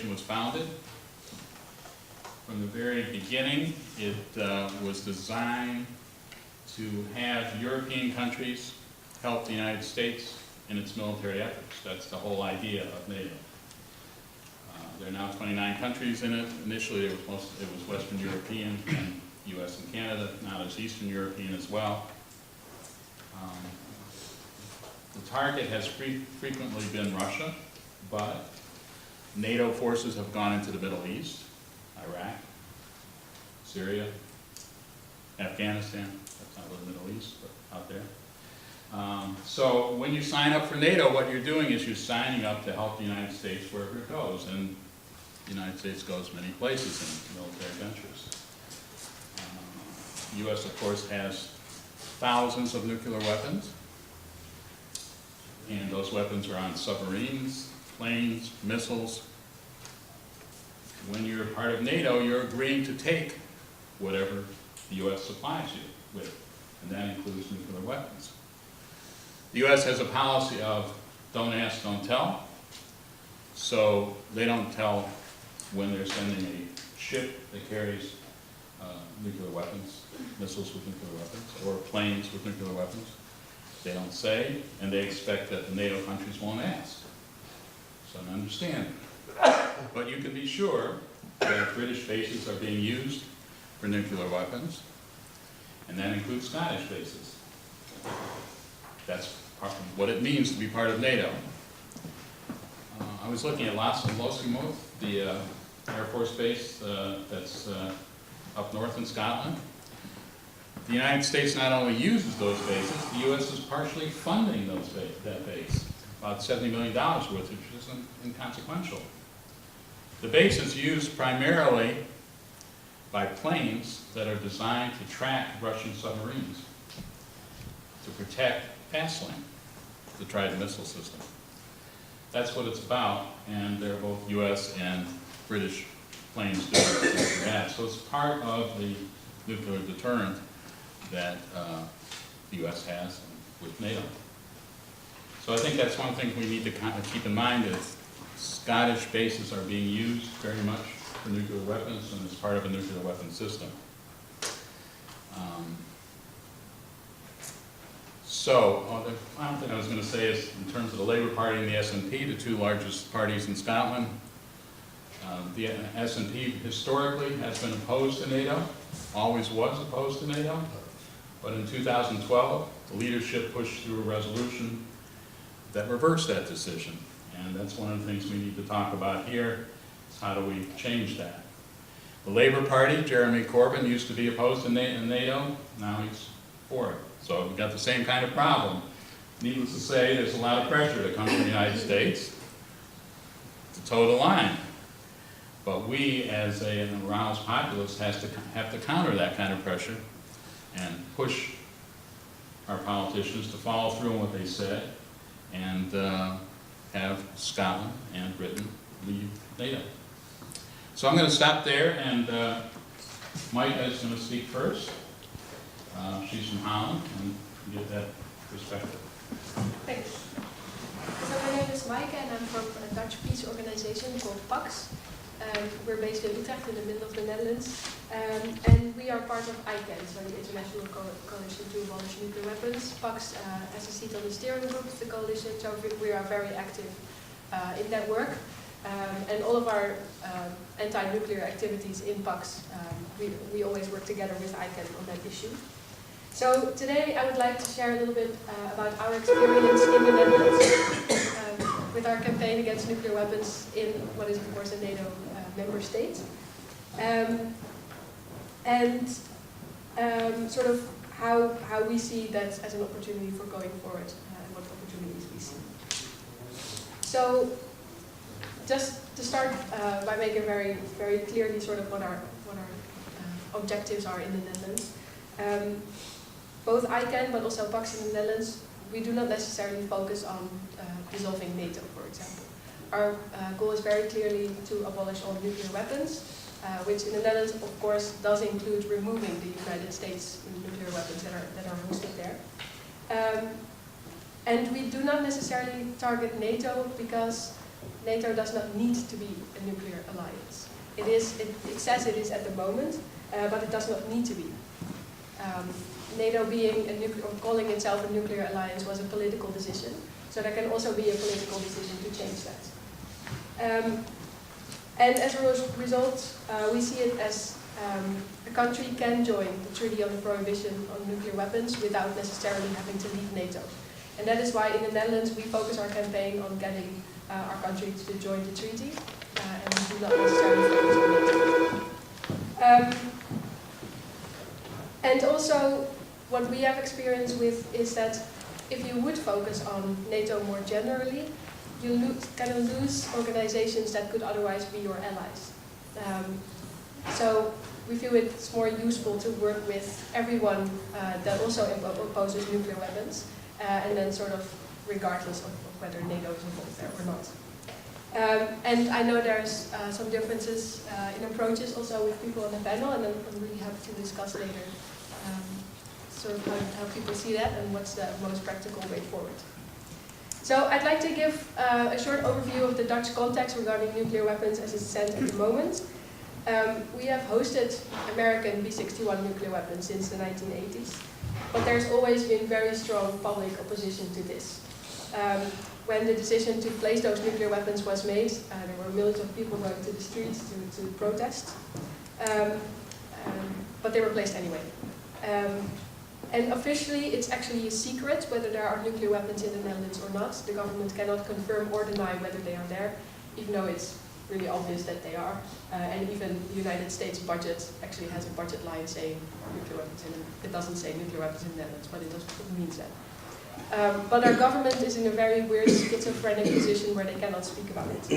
organization was founded. From the very beginning, it was designed to have European countries help the United States in its military efforts. That's the whole idea of NATO. There are now 29 countries in it. Initially, it was Western European and US and Canada. Now there's Eastern European as well. The target has frequently been Russia, but NATO forces have gone into the Middle East, Iraq, Syria, Afghanistan. That's not really the Middle East, but out there. So when you sign up for NATO, what you're doing is you're signing up to help the United States wherever it goes, and the United States goes many places in military ventures. The U.S., of course, has thousands of nuclear weapons, and those weapons are on submarines, planes, missiles. When you're part of NATO, you're agreeing to take whatever the U.S. supplies you with, and that includes nuclear weapons. The U.S. has a policy of don't ask, don't tell, so they don't tell when they're sending a ship that carries nuclear weapons, missiles with nuclear weapons, or planes with nuclear weapons. They don't say, and they expect that the NATO countries won't ask. So I understand. But you can be sure that British bases are being used for nuclear weapons, and that includes Scottish bases. That's what it means to be part of NATO. I was looking at Lossiemouth, the Air Force base that's up north in Scotland. The United States not only uses those bases, the U.S. is partially funding that base, about $70 million worth, which is inconsequential. The base is used primarily by planes that are designed to track Russian submarines to protect Passlink, the Trident missile system. That's what it's about, and they're both U.S. and British planes doing that. So it's part of the nuclear deterrent that the U.S. has with NATO. So I think that's one thing we need to kind of keep in mind is Scottish bases are being used very much for nuclear weapons and as part of a nuclear weapons system. The final thing I was going to say is in terms of the Labour Party and the SNP, the two largest parties in Scotland, the SNP historically has been opposed to NATO, always was opposed to NATO, but in 2012 the leadership pushed through a resolution that reversed that decision, and that's one of the things we need to talk about here, is how do we change that. The Labour Party, Jeremy Corbyn, used to be opposed to NATO, now he's for it. So we've got the same kind of problem. Needless to say, there's a lot of pressure that comes from the United States to toe the line. But we, as an aroused populace, have to counter that kind of pressure and push our politicians to follow through on what they said and have Scotland and Britain leave NATO. So I'm going to stop there, and Mike is going to speak first. She's from Holland, and get that perspective. Thanks. So my name is Maalke, and I'm from a Dutch peace organization called PAX. We're based in Utrecht, in the middle of the Netherlands, and we are part of ICANN, so the International Coalition to Abolish Nuclear Weapons. PAX has a seat on the steering group of the coalition, so we are very active in that work. And all of our anti-nuclear activities in PAX, we always work together with ICANN on that issue. So today I would like to share a little bit about our experience in the Netherlands with our campaign against nuclear weapons in what is of course a NATO member state. Sort of how we see that as an opportunity for going forward and what opportunities we see. So just to start by making very, very clearly sort of what our objectives are in the Netherlands. Both ICANN but also PAX in the Netherlands, we do not necessarily focus on dissolving NATO, for example. Our goal is very clearly to abolish all nuclear weapons, which in the Netherlands, of course, does include removing the United States nuclear weapons that are hosted there. And we do not necessarily target NATO because NATO does not need to be a nuclear alliance. It says it is at the moment, but it does not need to be. NATO being or calling itself a nuclear alliance was a political decision, so there can also be a political decision to change that. And as a result, we see it as a country can join the Treaty on the Prohibition on Nuclear Weapons without necessarily having to leave NATO. And that is why in the Netherlands we focus our campaign on getting our country to join the treaty, and we do not necessarily focus on NATO. And also, what we have experience with is that if you would focus on NATO more generally, you kind of lose organizations that could otherwise be your allies. So we feel it's more useful to work with everyone that also opposes nuclear weapons, and then sort of regardless of whether NATO is involved there or not. And I know there's some differences in approaches also with people on the panel, and I'm really happy to discuss later sort of how people see that and what's the most practical way forward. So I'd like to give a short overview of the Dutch context regarding nuclear weapons as it stands at the moment. We have hosted American B-61 nuclear weapons since the 1980s, but there's always been very strong public opposition to this. When the decision to place those nuclear weapons was made, there were millions of people going to the streets to protest, but they were placed anyway. And officially, it's actually a secret whether there are nuclear weapons in the Netherlands or not. The government cannot confirm or deny whether they are there, even though it's really obvious that they are. And even the United States budget actually has a budget line saying nuclear weapons in it. It doesn't say nuclear weapons in the Netherlands, but it means that. But our government is in a very weird schizophrenic position where they cannot speak about it.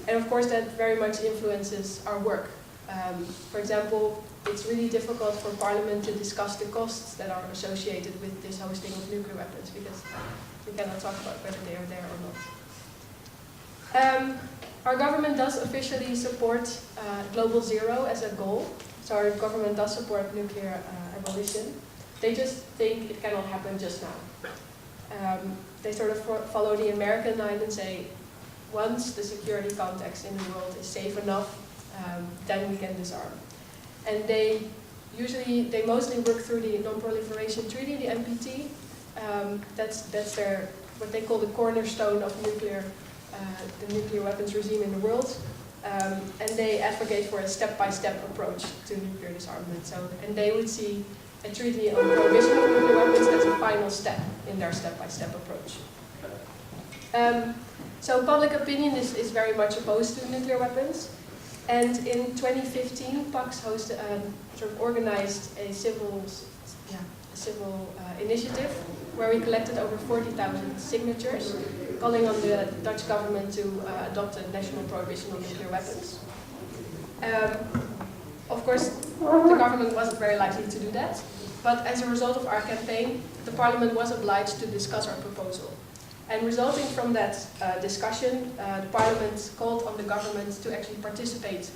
And of course that very much influences our work. For example, it's really difficult for Parliament to discuss the costs that are associated with this hosting of nuclear weapons because we cannot talk about whether they are there or not. Our government does officially support Global Zero as a goal. So our government does support nuclear abolition. They just think it cannot happen just now. They sort of follow the American line and say, once the security context in the world is safe enough, then we can disarm. And they mostly work through the Non-Proliferation Treaty, the NPT. That's their what they call the cornerstone of the nuclear weapons regime in the world. And they advocate for a step-by-step approach to nuclear disarmament. And they would see a treaty on prohibition of nuclear weapons as a final step in their step-by-step approach. So public opinion is very much opposed to nuclear weapons. And in 2015, PAX organized a civil initiative where we collected over 40,000 signatures, calling on the Dutch government to adopt a national prohibition on nuclear weapons. Of course, the government wasn't very likely to do that, but as a result of our campaign, the Parliament was obliged to discuss our proposal. And resulting from that discussion, the Parliament called on the government to actually participate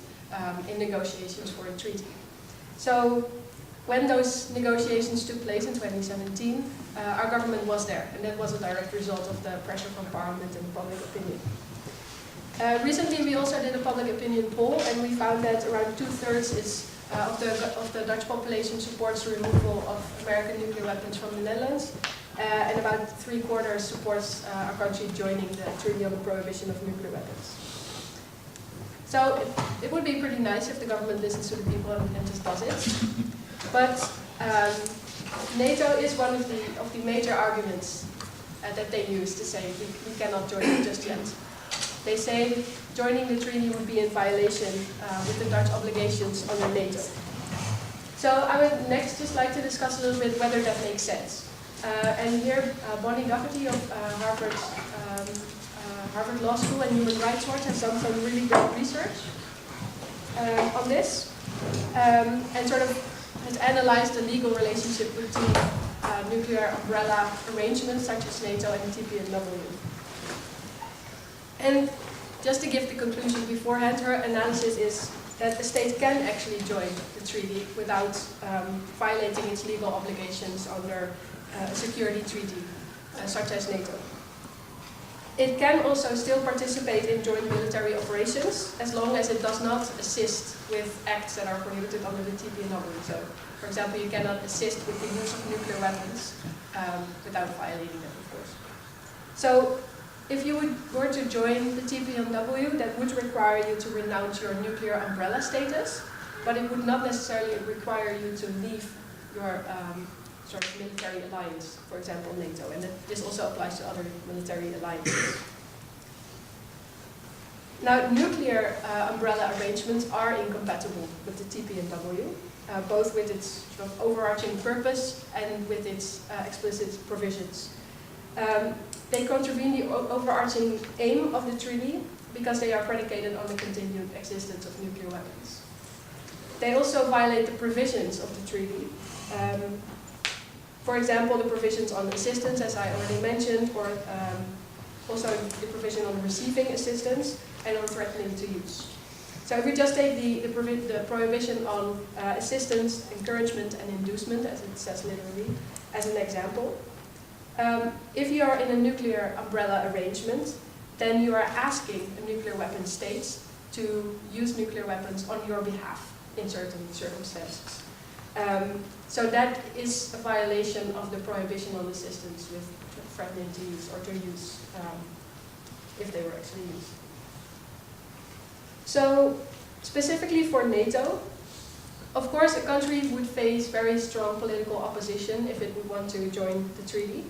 in negotiations for a treaty. So when those negotiations took place in 2017, our government was there, and that was a direct result of the pressure from Parliament and public opinion. Recently, we also did a public opinion poll, and we found that around 2/3 of the Dutch population supports the removal of American nuclear weapons from the Netherlands. And about 3/4 supports our country joining the Treaty on the Prohibition of Nuclear Weapons. So it would be pretty nice if the government listens to the people and just does it. But NATO is one of the major arguments that they use to say we cannot join it just yet. They say joining the treaty would be in violation with the Dutch obligations under NATO. So I would next just like to discuss a little bit whether that makes sense. And here, Bonnie Doherty of Harvard Law School and Human Rights Watch has done some really great research on this, and sort of has analyzed the legal relationship between nuclear umbrella arrangements such as NATO and TPNW. And just to give the conclusion beforehand, her analysis is that the state can actually join the treaty without violating its legal obligations under a security treaty, such as NATO. It can also still participate in joint military operations as long as it does not assist with acts that are prohibited under the TPNW. So, for example, you cannot assist with the use of nuclear weapons without violating them, of course. So, if you were to join the TPNW, that would require you to renounce your nuclear umbrella status, but it would not necessarily require you to leave your sort of military alliance, for example, NATO, and this also applies to other military alliances. Now, nuclear umbrella arrangements are incompatible with the TPNW, both with its sort of overarching purpose and with its explicit provisions. They contravene the overarching aim of the treaty because they are predicated on the continued existence of nuclear weapons. They also violate the provisions of the treaty. For example, the provisions on assistance, as I already mentioned, or also the provision on receiving assistance and on threatening to use. So if we just take the prohibition on assistance, encouragement and inducement, as it says literally, as an example. If you are in a nuclear umbrella arrangement, then you are asking a nuclear weapon state to use nuclear weapons on your behalf in certain circumstances. So that is a violation of the prohibition on assistance with threatening to use or to use if they were actually used. So specifically for NATO, of course a country would face very strong political opposition if it would want to join the treaty,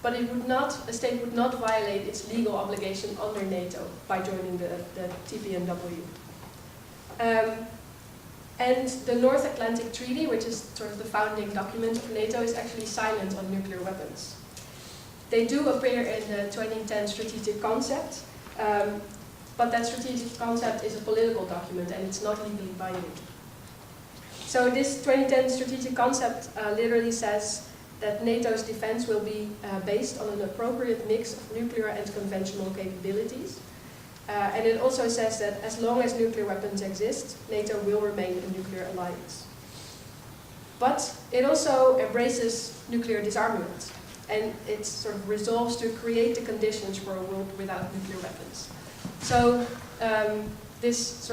but it would not, a state would not violate its legal obligation under NATO by joining the TPNW. And the North Atlantic Treaty, which is sort of the founding document of NATO, is actually silent on nuclear weapons. They do appear in the 2010 strategic concept, but that strategic concept is a political document and it's not legally binding. So this 2010 strategic concept literally says that NATO's defense will be based on an appropriate mix of nuclear and conventional capabilities. And it also says that as long as nuclear weapons exist, NATO will remain a nuclear alliance. But it also embraces nuclear disarmament, and it sort of resolves to create the conditions for a world without nuclear weapons. So this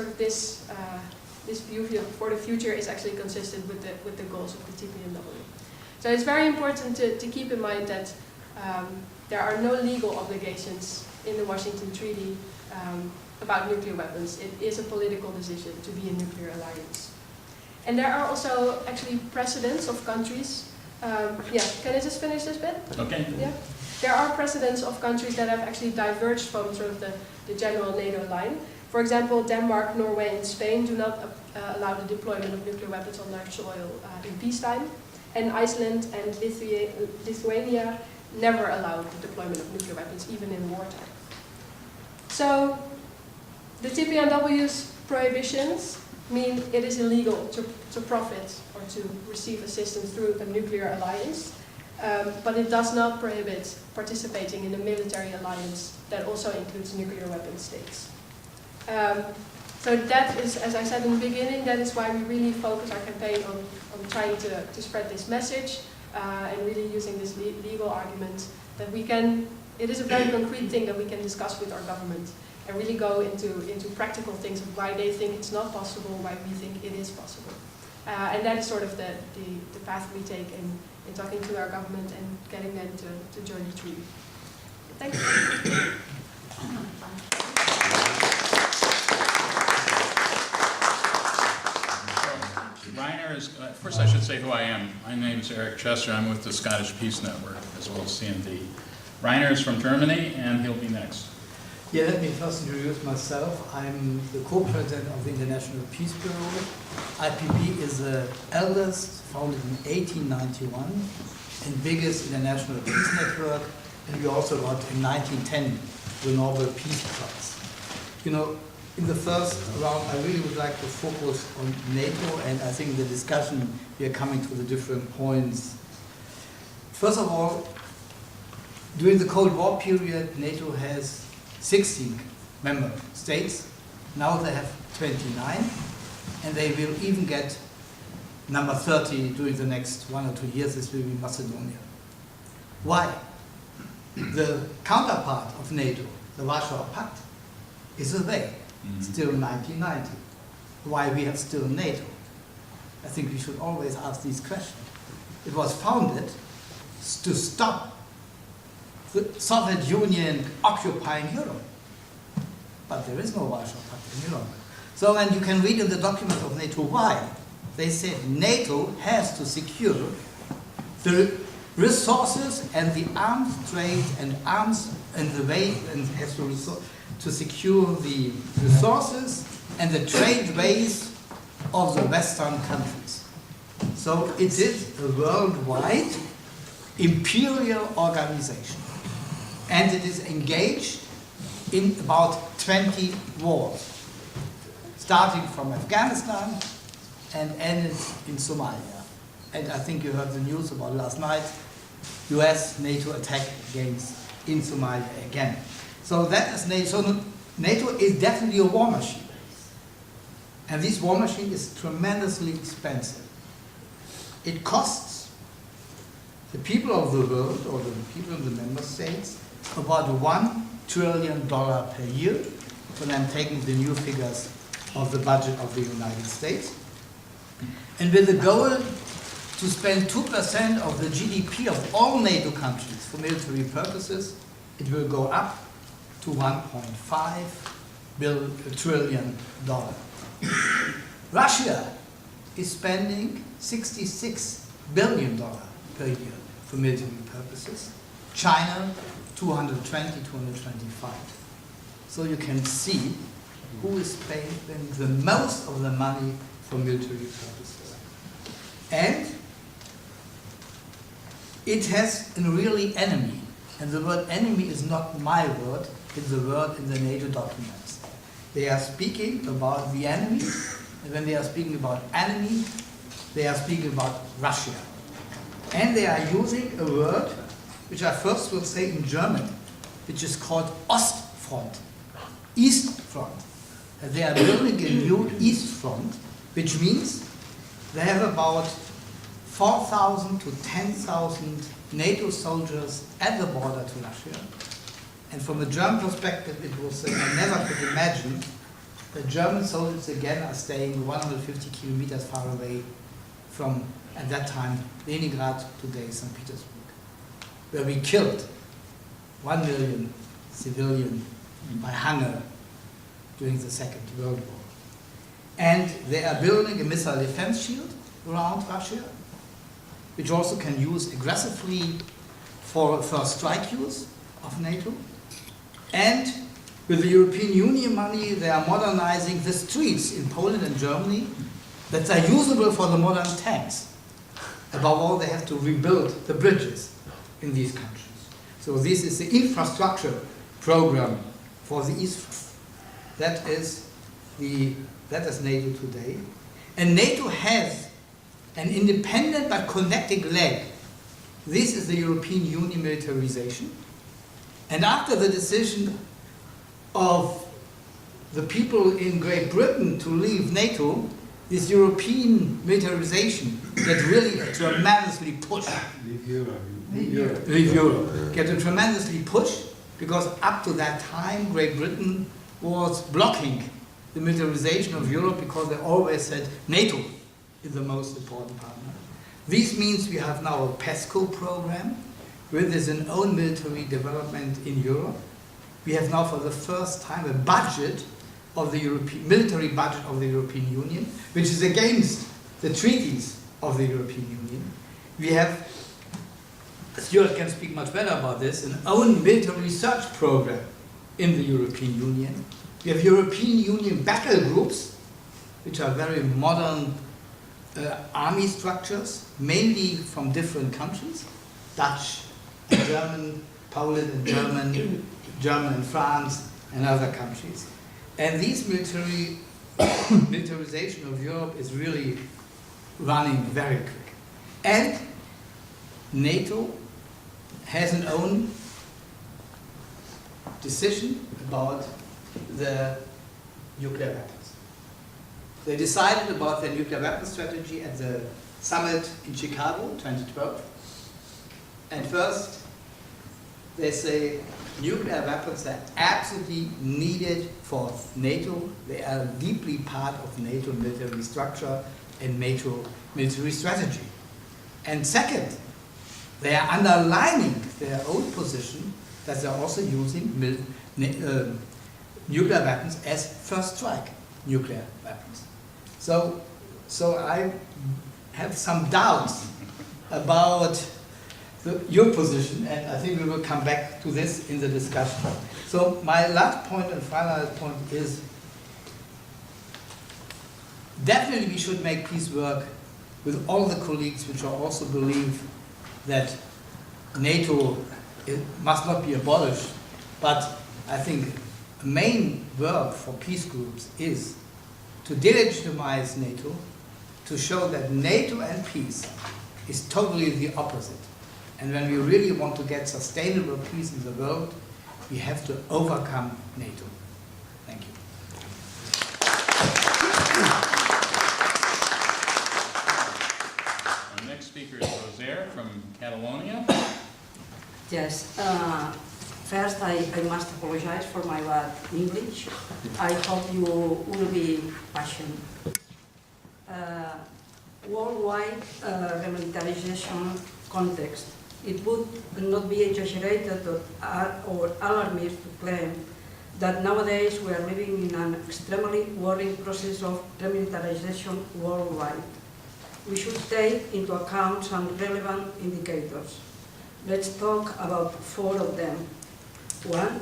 view for the future is actually consistent with the goals of the TPNW. So it's very important to keep in mind that there are no legal obligations in the Washington Treaty about nuclear weapons. It is a political decision to be a nuclear alliance. And there are also actually precedents of countries. Can I just finish this bit? Okay. Yeah. There are precedents of countries that have actually diverged from sort of the general NATO line. For example, Denmark, Norway, and Spain do not allow the deployment of nuclear weapons on their soil in peacetime. And Iceland and Lithuania never allowed the deployment of nuclear weapons, even in wartime. So, the TPNW's prohibitions mean it is illegal to profit or to receive assistance through a nuclear alliance, but it does not prohibit participating in a military alliance that also includes nuclear weapon states. So that is, as I said in the beginning, that is why we really focus our campaign on trying to spread this message and really using this legal argument that we can. It is a very concrete thing that we can discuss with our government and really go into practical things of why they think it's not possible, why we think it is possible. And that is sort of the path we take in talking to our government and getting them to join the treaty. Thank you. Reiner is, first I should say who I am. My name is Eric Chester. I'm with the Scottish Peace Network, as well as CND. Reiner is from Germany, and he'll be next. Yeah, let me first introduce myself. I'm the co-president of the International Peace Bureau. IPB is the eldest, founded in 1891, and biggest international peace network. And we also got in 1910 the Nobel Peace Prize. You know, in the first round, I really would like to focus on NATO, and I think in the discussion we are coming to the different points. First of all, during the Cold War period, NATO has 16 member states. Now they have 29, and they will even get number 30 during the next 1 or 2 years. This will be Macedonia. Why? the counterpart of NATO, the Warsaw Pact, is a they, still 1990. Why we have still NATO? I think we should always ask these questions. It was founded to stop the Soviet Union occupying Europe. But there is no Warsaw Pact in Europe. So, and you can read in the documents of NATO why. They said NATO has to secure the resources and the arms trade and arms and the way, and has to secure the resources and the trade ways of the Western countries. So it is a worldwide imperial organization. And it is engaged in about 20 wars, starting from Afghanistan and ended in Somalia. And I think you heard the news about last night, US NATO attack against in Somalia again. So that is NATO. So NATO is definitely a war machine. And this war machine is tremendously expensive. It costs the people of the world, or the people in the member states, about $1 trillion per year, when I'm taking the new figures of the budget of the United States. And with the goal to spend 2% of the GDP of all NATO countries for military purposes, it will go up to $1.5 trillion. Russia is spending $66 billion per year for military purposes. China, 220, 225. So you can see who is paying the most of the money for military purposes. And it has a really enemy. And the word enemy is not my word, it's the word in the NATO documents. They are speaking about the enemy, and when they are speaking about enemy, they are speaking about Russia. And they are using a word which I first will say in German, which is called Ostfront, East Front. And they are building a new East Front, which means they have about 4,000 to 10,000 NATO soldiers at the border to Russia. And from a German perspective, it was, I never could imagine that German soldiers again are staying 150 kilometers far away from, at that time, Leningrad, today St. Petersburg, where we killed 1 million civilians by hunger during the Second World War. And they are building a missile defense shield around Russia, which also can use aggressively for strike use of NATO. And with the European Union money, they are modernizing the streets in Poland and Germany that are usable for the modern tanks. Above all, they have to rebuild the bridges in these countries. So this is the infrastructure program for the East Front. That is NATO today. And NATO has an independent but connecting leg. This is the European Union militarization. And after the decision of the people in Great Britain to leave NATO, this European militarization get really tremendously pushed. Leave Europe. Get a tremendously pushed because up to that time Great Britain was blocking the militarization of Europe because they always said NATO is the most important partner. This means we have now a PESCO program where there's an own military development in Europe. We have now for the first time a budget of the military budget of the European Union, which is against the treaties of the European Union. We have, Stuart can speak much better about this, an own military research program in the European Union. We have European Union battle groups, which are very modern army structures, mainly from different countries, Dutch and German, Poland and German, German and France, and other countries. And this militarization of Europe is really running very quick. And NATO has an own decision about the nuclear weapons. They decided about their nuclear weapons strategy at the summit in Chicago 2012. And first, they say nuclear weapons are absolutely needed for NATO. They are deeply part of NATO military structure and NATO military strategy. And second, they are underlining their own position that they are also using nuclear weapons as first strike nuclear weapons. So I have some doubts about your position, and I think we will come back to this in the discussion. So my last point and final point is definitely we should make peace work with all the colleagues which also believe that NATO must not be abolished, but I think the main work for peace groups is to delegitimize NATO, to show that NATO and peace is totally the opposite. And when we really want to get sustainable peace in the world, we have to overcome NATO. Thank you. Our next speaker is Reiner from Catalonia. Yes. First, I must apologize for my bad English. I hope you will be patient. Worldwide remilitarization context. It would not be exaggerated or alarmist to claim that nowadays we are living in an extremely worrying process of remilitarization worldwide. We should take into account some relevant indicators. Let's talk about 4 of them. One,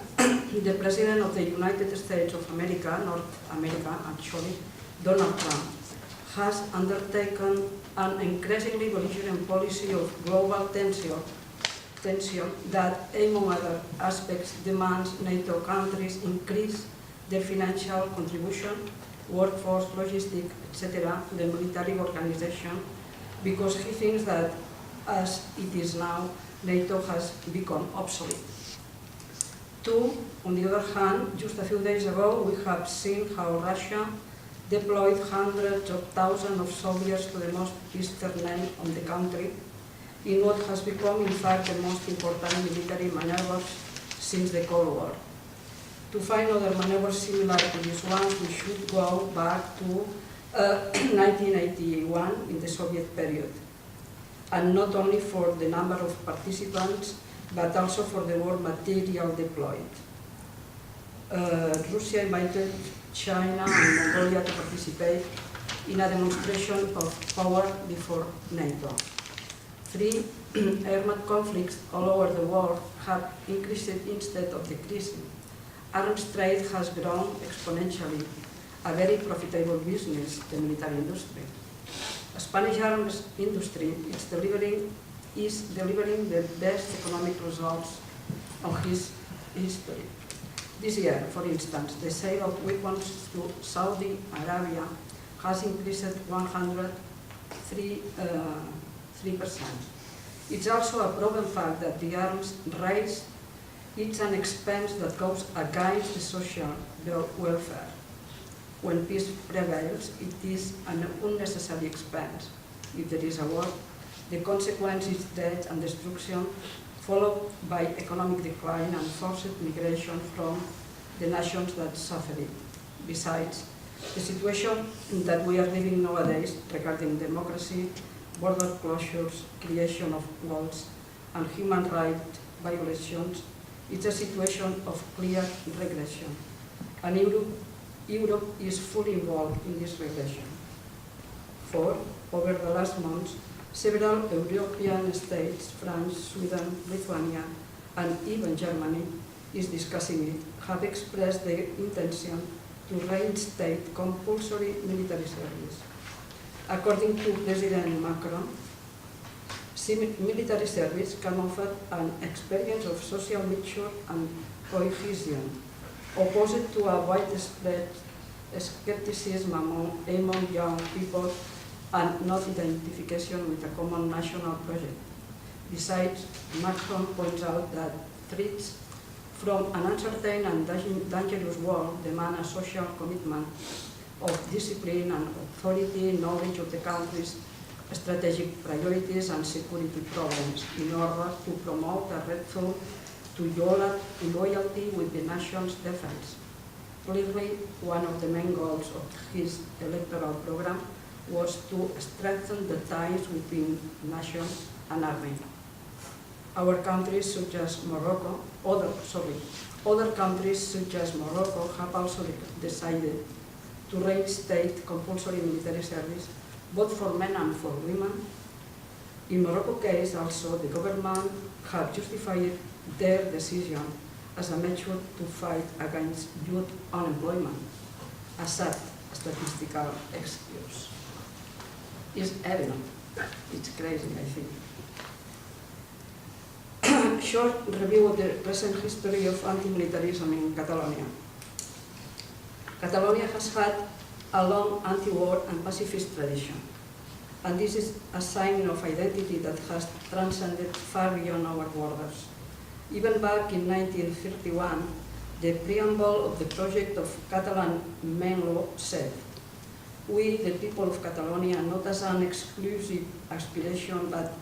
the President of the United States of America, North America actually, Donald Trump, has undertaken an increasingly belligerent policy of global tension that, among other aspects, demands NATO countries increase their financial contribution, workforce, logistics, etc., to the military organization, because he thinks that, as it is now, NATO has become obsolete. 2, on the other hand, just a few days ago, we have seen how Russia deployed hundreds of thousands of soldiers to the most eastern end of the country in what has become, in fact, the most important military maneuvers since the Cold War. To find other maneuvers similar to this one, we should go back to 1981 in the Soviet period. And not only for the number of participants, but also for the war material deployed. Russia invited China and Mongolia to participate in a demonstration of power before NATO. 3, armed conflicts all over the world have increased instead of decreasing. Arms trade has grown exponentially, a very profitable business, the military industry. The Spanish arms industry is delivering the best economic results of his history. This year, for instance, the sale of weapons to Saudi Arabia has increased 103%. It's also a proven fact that the arms race is an expense that goes against the social welfare. When peace prevails, it is an unnecessary expense. If there is a war, the consequence is death and destruction, followed by economic decline and forced migration from the nations that suffer it. Besides, the situation that we are living nowadays regarding democracy, border closures, creation of walls, and human rights violations, it's a situation of clear regression. And Europe is fully involved in this regression. 4, over the last months, several European states, France, Sweden, Lithuania, and even Germany, is discussing it, have expressed their intention to reinstate compulsory military service. According to President Macron, military service can offer an experience of social mixture and cohesion, opposed to a widespread skepticism among young people and not identification with a common national project. Besides, Macron points out that threats from an uncertain and dangerous world demand a social commitment of discipline and authority, knowledge of the country's strategic priorities and security problems in order to promote a breakthrough to loyalty with the nation's defense. Clearly, one of the main goals of his electoral program was to strengthen the ties between nation and army. Other countries such as Morocco have also decided to reinstate compulsory military service, both for men and for women. In Morocco's case also, the government have justified their decision as a measure to fight against youth unemployment, a sad statistical excuse. It's evident. It's crazy, I think. Short review of the recent history of anti-militarism in Catalonia. Catalonia has had a long anti-war and pacifist tradition, and this is a sign of identity that has transcended far beyond our borders. Even back in 1931, the preamble of the project of Catalan main law said, "We, the people of Catalonia, not as an exclusive aspiration, but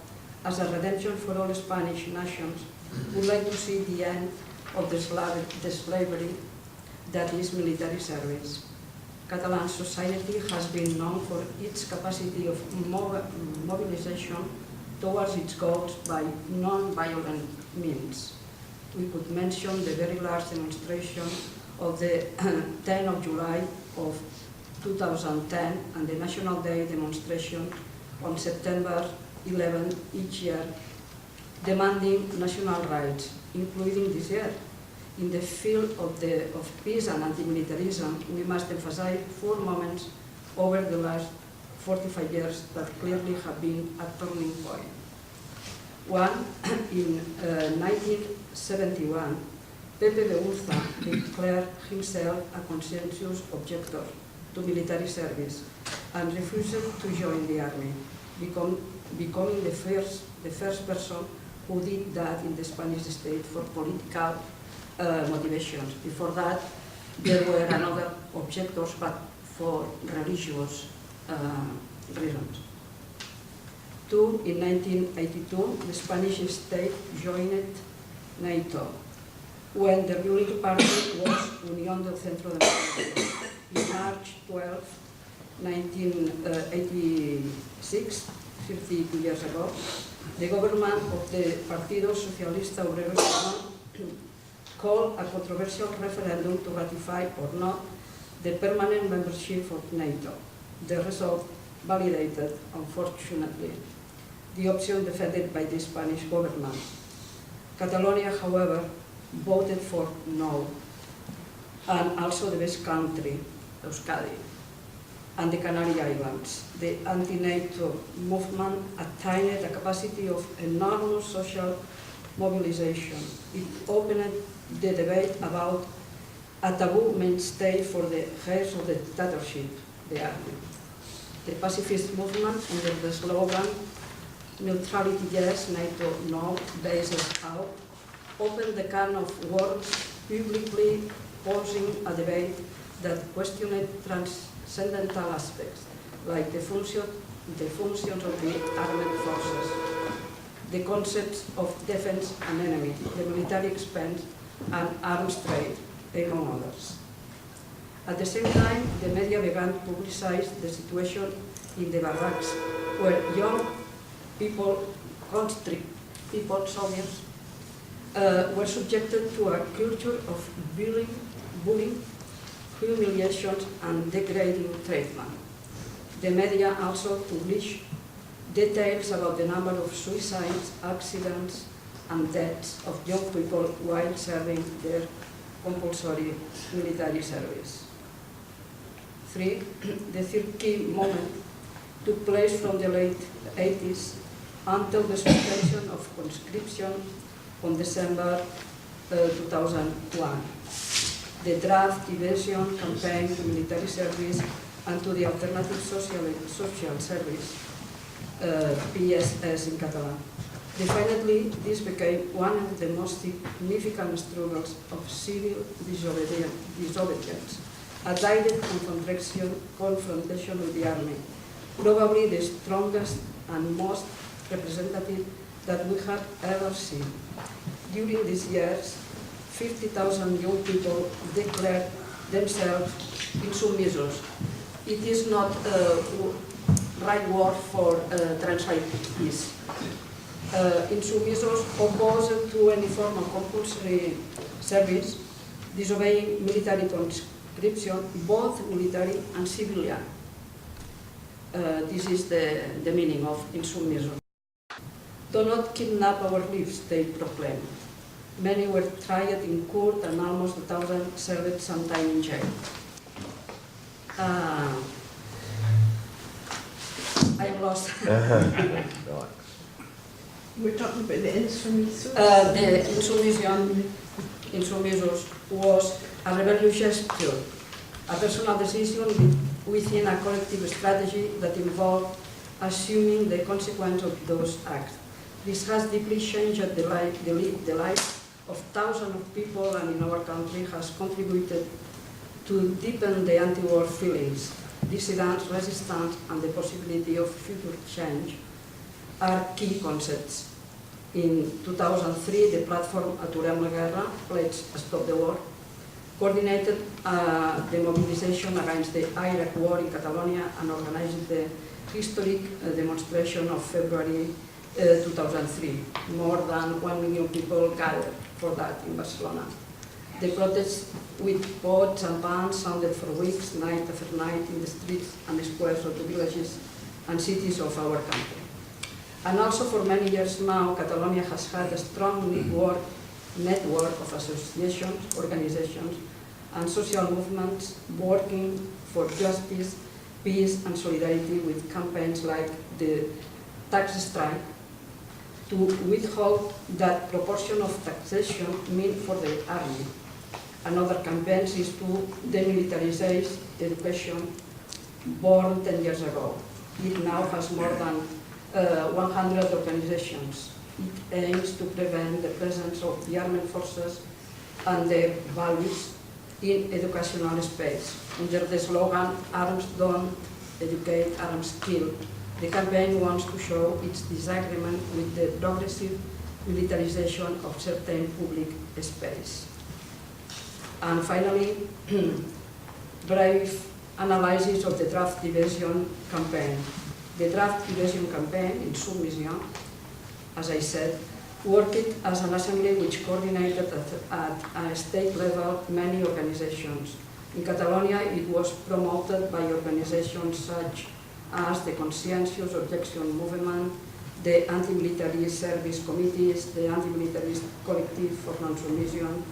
as a redemption for all Spanish nations, would like to see the end of the slavery that is military service." Catalan society has been known for its capacity of mobilization towards its goals by non-violent means. We could mention the very large demonstration of the 10th of July of 2010 and the National Day demonstration on September 11 each year, demanding national rights, including this year. In the field of peace and anti-militarism, we must emphasize 4 moments over the last 45 years that clearly have been a turning point. One, in 1971, Pepe de Urza declared himself a conscientious objector to military service and refused to join the army, becoming the first person who did that in the Spanish state for political motivations. Before that, there were another objectors, but for religious reasons. 2, in 1982, the Spanish state joined NATO, when the ruling party was Unión del Centro Democrático. In March 12, 1986, 52 years ago, the government of the Partido Socialista Obrero Español called a controversial referendum to ratify or not the permanent membership of NATO. The result validated, unfortunately, the option defended by the Spanish government. Catalonia, however, voted for no, and also the Basque Country, Euskadi, and the Canary Islands. The anti-NATO movement attained a capacity of enormous social mobilization. It opened the debate about a taboo mainstay for the heads of the dictatorship, the army. The pacifist movement, under the slogan "Neutrality yes, NATO no, bases out," opened the can of worms, publicly posing a debate that questioned transcendental aspects, like the functions of the armed forces, the concepts of defense and enemy, the military expense, and arms trade, among others. At the same time, the media began to publicize the situation in the barracks, where young people, conscript people, soldiers, were subjected to a culture of bullying, humiliation, and degrading treatment. The media also published details about the number of suicides, accidents, and deaths of young people while serving their compulsory military service. 3. The third key moment took place from the late 80s until the suspension of conscription on December 2001. The draft evasion campaign to military service and to the alternative social service, PSS in Catalan. Definitely, this became one of the most significant struggles of civil disobedience, a direct confrontation with the army, probably the strongest and most representative that we have ever seen. during these years, 50,000 young people declared themselves insubmisos. It is not right word for translate this. Insubmisos opposed to any form of compulsory service, disobeying military conscription, both military and civilian. This is the meaning of insubmiso. Do not kidnap our lives, they proclaimed. Many were tried in court and almost 1,000 served some time in jail. I am lost. We're talking about the insubmisos. The insubmisos was a rebellious gesture, a personal decision within a collective strategy that involved assuming the consequence of those acts. This has deeply changed the life of thousands of people, and in our country has contributed to deepen the anti-war feelings. Dissidence, resistance, and the possibility of future change are key concepts. In 2003, the platform Aturem la Guerra, pledged Stop the War, coordinated the mobilization against the Iraq war in Catalonia and organized the historic demonstration of February 2003. More than 1 million people gathered for that in Barcelona. The protests with pots and pans sounded for weeks, night after night, in the streets and squares of the villages and cities of our country. And also for many years now, Catalonia has had a strong network of associations, organizations, and social movements working for justice, peace, and solidarity with campaigns like the tax strike to withhold that proportion of taxation meant for the army. Another campaign is to demilitarize education, born 10 years ago. It now has more than 100 organizations. It aims to prevent the presence of the armed forces and their values in educational space. Under the slogan, "Arms don't educate, arms kill," the campaign wants to show its disagreement with the progressive militarization of certain public space. And finally, brief analysis of the draft diversion campaign. The draft diversion campaign in submission, as I said, worked as an assembly which coordinated at a state level many organizations. In Catalonia, it was promoted by organizations such as the Conscientious Objection Movement, the Anti-Military Service Committees, the Anti-Militarist Collective for Non-Submission,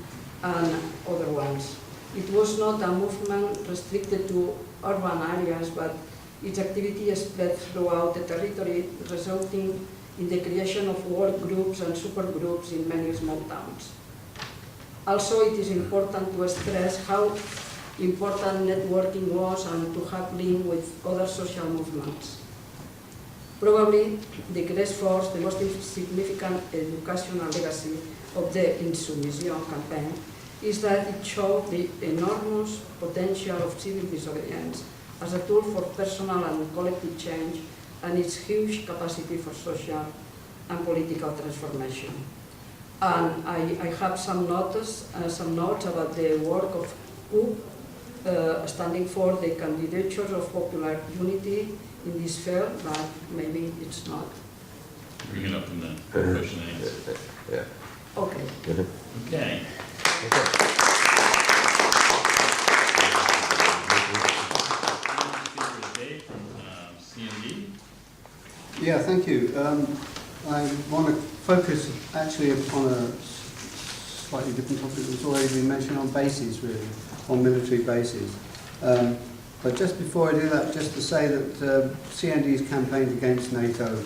and other ones. It was not a movement restricted to urban areas, but its activity spread throughout the territory, resulting in the creation of work groups and supergroups in many small towns. Also, it is important to stress how important networking was and to have link with other social movements. Probably the greatest force, the most significant educational legacy of the Insubmission campaign is that it showed the enormous potential of civil disobedience as a tool for personal and collective change, and its huge capacity for social and political transformation. And I have some notes about the work of CUP, standing for the Candidature of Popular Unity in this field, but maybe it's not. Bring it up in the question and answer. Yeah. Okay. Okay. Today from CND. Yeah, thank you. I want to focus actually upon a slightly different topic that's already been mentioned on bases, really, on military bases. But just before I do that, just to say that CND has campaigned against NATO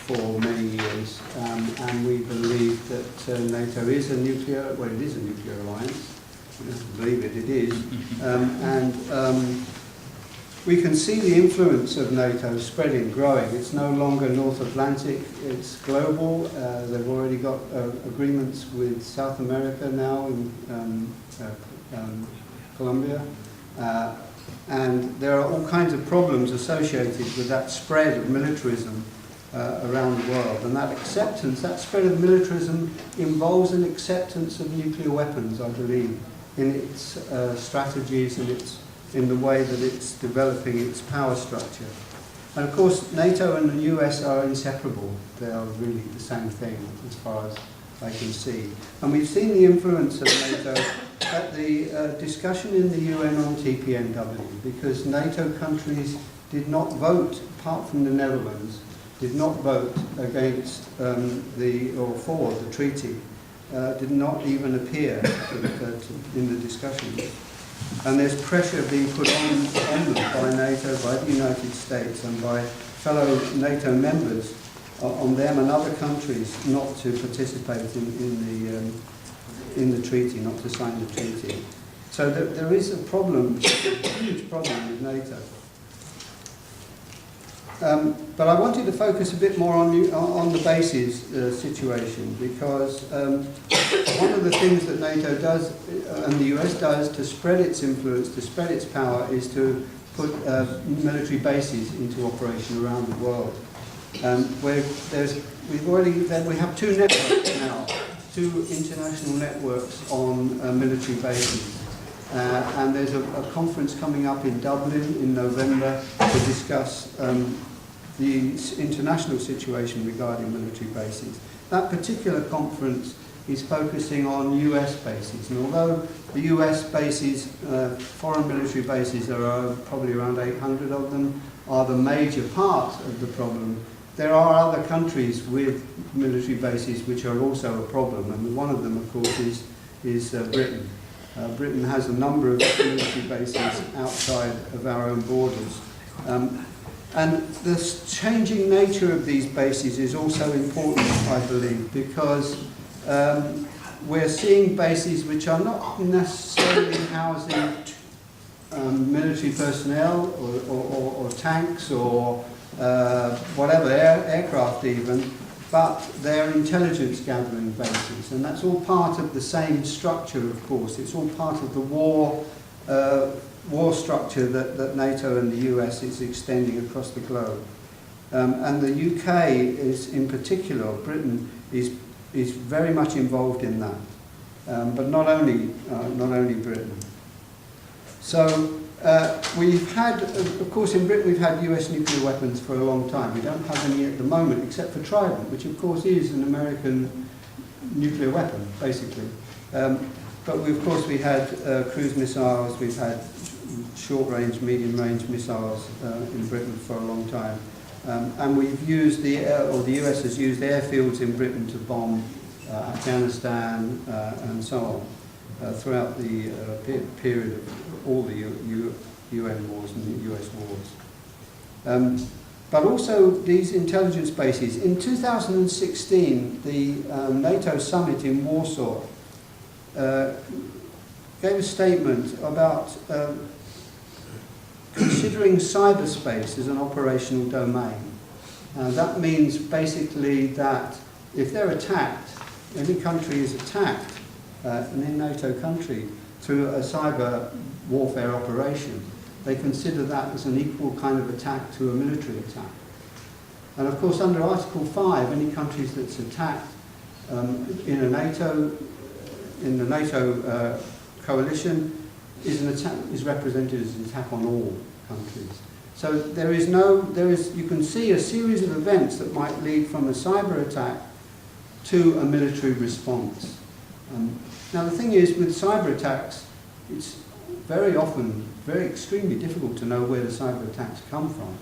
for many years, and we believe that NATO is a nuclear, well, it is a nuclear alliance. We don't have to believe it, it is. We can see the influence of NATO spreading, growing. It's no longer North Atlantic, it's global. They've already got agreements with South America now in Colombia. And there are all kinds of problems associated with that spread of militarism around the world. And that acceptance, that spread of militarism involves an acceptance of nuclear weapons, I believe, in its strategies and in the way that it's developing its power structure. And of course, NATO and the US are inseparable. They are really the same thing as far as I can see. And we've seen the influence of NATO at the discussion in the UN on TPNW, because NATO countries did not vote, apart from the Netherlands, did not vote against or for the treaty, did not even appear in the discussions. And there's pressure being put on them by NATO, by the United States, and by fellow NATO members on them and other countries not to participate in the treaty, not to sign the treaty. So there is a problem, a huge problem with NATO. But I wanted to focus a bit more on the bases situation, because one of the things that NATO does and the US does to spread its influence, to spread its power, is to put military bases into operation around the world. We have two networks now, two international networks on military bases. And there's a conference coming up in Dublin in November to discuss the international situation regarding military bases. That particular conference is focusing on US bases, and although the US bases, foreign military bases, there are probably around 800 of them, are the major part of the problem, there are other countries with military bases which are also a problem, and one of them, of course, is Britain. Britain has a number of military bases outside of our own borders. And the changing nature of these bases is also important, I believe, because we're seeing bases which are not necessarily housing military personnel or tanks or whatever, aircraft even, but they're intelligence gathering bases, and that's all part of the same structure, of course. It's all part of the war structure that NATO and the US is extending across the globe. And the UK is, in particular, Britain, is very much involved in that, but not only Britain. So we've had, of course, in Britain we've had US nuclear weapons for a long time. We don't have any at the moment, except for Trident, which of course is an American nuclear weapon, basically. But of course we had cruise missiles, we've had short-range, medium-range missiles in Britain for a long time. And we've used the US has used airfields in Britain to bomb Afghanistan and so on throughout the period of all the UN wars and the US wars. But also these intelligence bases. In 2016, the NATO summit in Warsaw gave a statement about considering cyberspace as an operational domain. That means basically that if they're attacked, any country is attacked, an NATO country, through a cyber warfare operation, they consider that as an equal kind of attack to a military attack. And of course, under Article 5, any countries that's attacked in the NATO coalition is represented as an attack on all countries. So you can see a series of events that might lead from a cyber attack to a military response. Now the thing is, with cyber attacks, it's very often extremely difficult to know where the cyber attacks come from.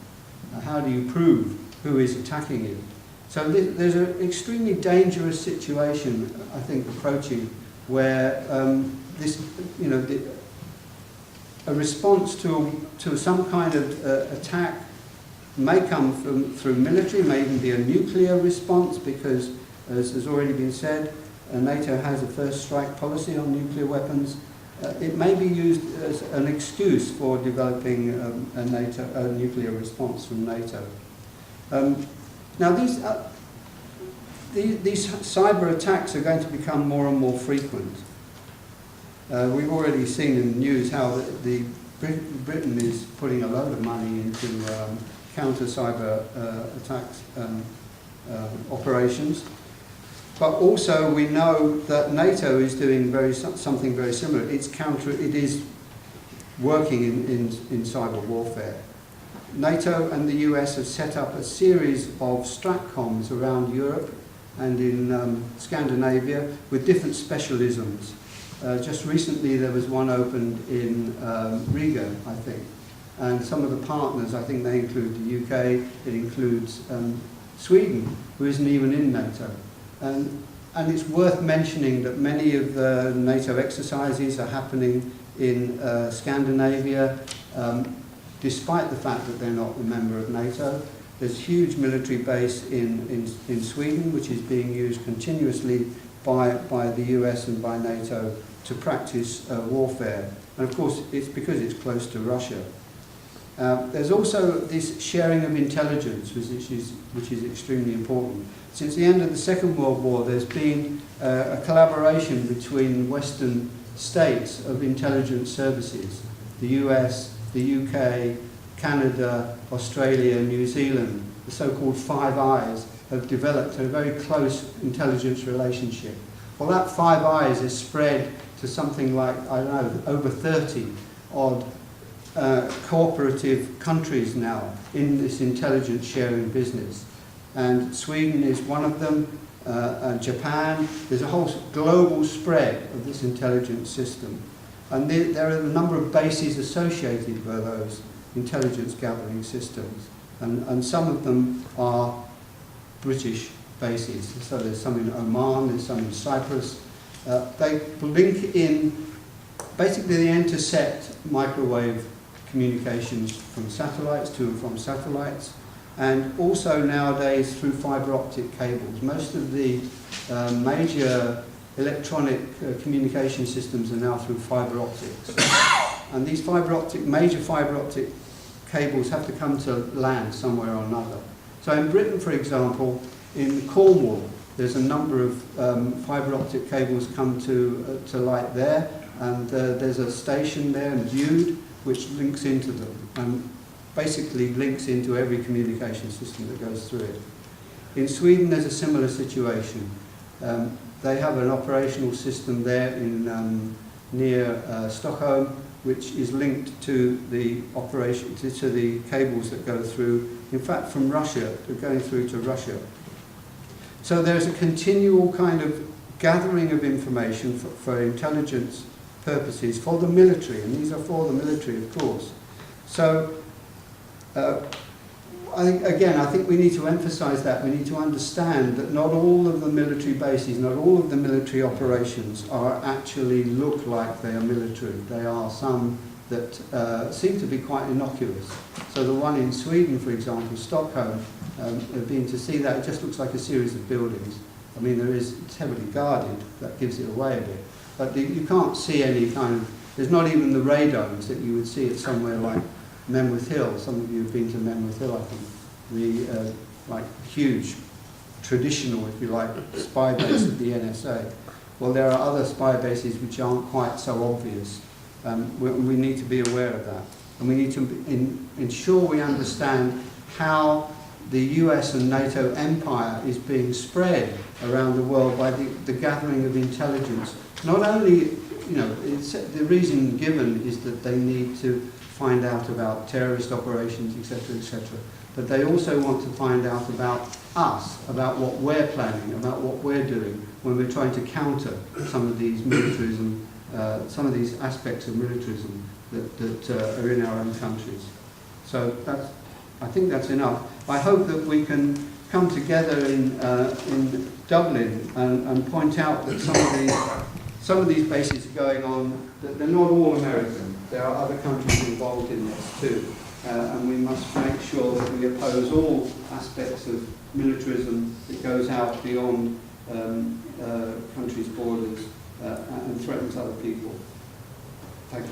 How do you prove who is attacking you? So there's an extremely dangerous situation, I think, approaching where a response to some kind of attack may come through military, may even be a nuclear response, because, as has already been said, NATO has a first strike policy on nuclear weapons. It may be used as an excuse for developing a nuclear response from NATO. Now these cyber attacks are going to become more and more frequent. We've already seen in the news how Britain is putting a load of money into counter cyber attacks operations. But also we know that NATO is doing something very similar. It is working in cyber warfare. NATO and the US have set up a series of stratcoms around Europe and in Scandinavia with different specialisms. Just recently there was one opened in Riga, I think. And some of the partners, I think they include the UK, it includes Sweden, who isn't even in NATO. And it's worth mentioning that many of the NATO exercises are happening in Scandinavia, despite the fact that they're not a member of NATO. There's a huge military base in Sweden, which is being used continuously by the US and by NATO to practice warfare. And of course, it's because it's close to Russia. There's also this sharing of intelligence, which is extremely important. Since the end of the Second World War, there's been a collaboration between Western states of intelligence services, the US, the UK, Canada, Australia, New Zealand, the so-called Five Eyes, have developed a very close intelligence relationship. Well, that Five Eyes is spread to something like, I don't know, over 30 odd cooperative countries now in this intelligence sharing business. And Sweden is one of them, and Japan. There's a whole global spread of this intelligence system. And there are a number of bases associated with those intelligence gathering systems. And some of them are British bases. So there's some in Oman, there's some in Cyprus. They link in, basically they intercept microwave communications from satellites, to and from satellites, and also nowadays through fibre optic cables. Most of the major electronic communication systems are now through fibre optics. And these major fibre optic cables have to come to land somewhere or another. So in Britain, for example, in Cornwall, there's a number of fibre optic cables come to light there, and there's a station there, Bude, which links into them, and basically links into every communication system that goes through it. In Sweden, there's a similar situation. They have an operational system there in near Stockholm, which is linked to the operation to the cables that go through. In fact, from Russia, they're going through to Russia. So there's a continual kind of gathering of information for intelligence purposes for the military, and these are for the military, of course. So, I think we need to emphasise that. We need to understand that not all of the military bases, not all of the military operations actually look like they are military. There are some that seem to be quite innocuous. So the one in Sweden, for example, Stockholm, I've been to see that, it just looks like a series of buildings. I mean, it's heavily guarded, that gives it away a bit. But you can't see any kind of, there's not even the radomes that you would see at somewhere like Menwith Hill. Some of you have been to Menwith Hill, I think. The like huge, traditional, if you like, spy base of the NSA. Well, there are other spy bases which aren't quite so obvious. We need to be aware of that. And we need to ensure we understand how the US and NATO empire is being spread around the world by the gathering of intelligence. Not only, the reason given is that they need to find out about terrorist operations, etc., etc., but they also want to find out about us, about what we're planning, about what we're doing when we're trying to counter some of these militarism, some of these aspects of militarism that are in our own countries. So I think that's enough. I hope that we can come together in Dublin and point out that some of these bases are going on, that they're not all American. There are other countries involved in this too. And we must make sure that we oppose all aspects of militarism that goes out beyond countries' borders and threatens other people. Thanks.